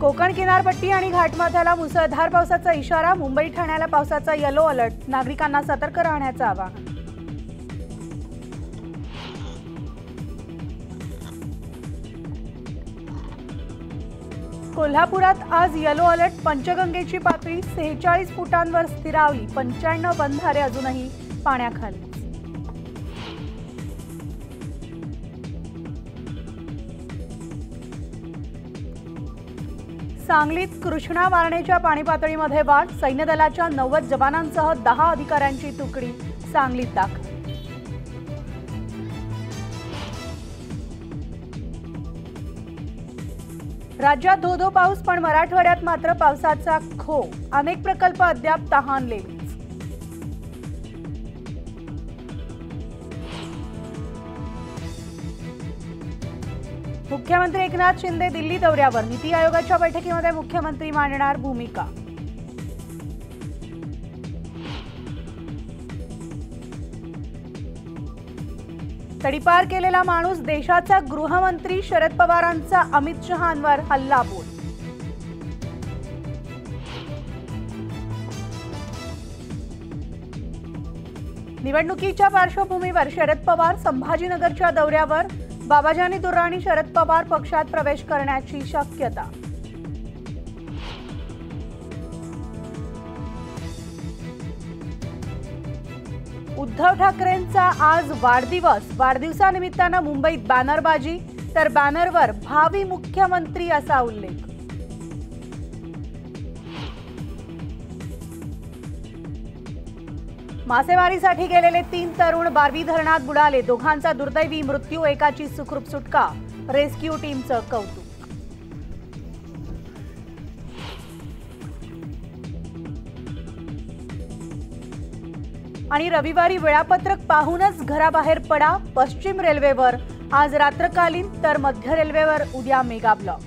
कोकण किनारपट्टी आणि घाटमाथ्याला मुसळधार पावसाचा इशारा। मुंबई ठाण्याला पावसाचा येलो अलर्ट। नागरिकांना सतर्क राहण्याचं आवाहन। कोल्हापुरात आज येलो अलर्ट। पंचगंगेची पातळी 46 फुटांवर स्थिरावली। 95 बंधारे अजूनही पाण्याखाली। सांगलीत कृष्णा वारणेच्या पाणी पातळीमध्ये वाढ। सैन्य दलाच्या 90 जवानांसह 10 अधिकाऱ्यांची तुकडी सांगलीत दाखल। राज्यात धो-धो पाऊस, पण मराठवाड्यात मात्र पावसाचा खो। अनेक प्रकल्प अद्याप तहानलेले। मुख्यमंत्री एकनाथ शिंदे दिल्ली दौऱ्यावर। नीती आयोगाच्या बैठकीमध्ये मुख्यमंत्री मांडणार भूमिका। तडीपार केलेला माणूस देशाचा गृहमंत्री। शरद पवारांचा अमित शहांवर हल्लाबोल। निवडणुकीच्या पार्श्वभूमीवर शरद पवार संभाजीनगरच्या दौऱ्यावर। बाबाजानी दुर्राणी शरद पवार पक्षात प्रवेश करण्याची शक्यता। उद्धव ठाकरेंचा आज वाढदिवस। वाढदिवसानिमित्तानं मुंबईत बॅनरबाजी, तर बॅनरवर भावी मुख्यमंत्री असा उल्लेख। मासेमारीसाठी गेलेले 3 तरुण बारवी धरणात बुडाले। दोघांचा दुर्दैवी मृत्यू, एकाची सुखरूप सुटका। रेस्क्यू टीमचं कौतुक। आणि रविवारी वेळापत्रक पाहूनच घराबाहेर पडा। पश्चिम रेल्वेवर आज रात्रकालीन, तर मध्य रेल्वेवर उद्या मेगा ब्लॉक।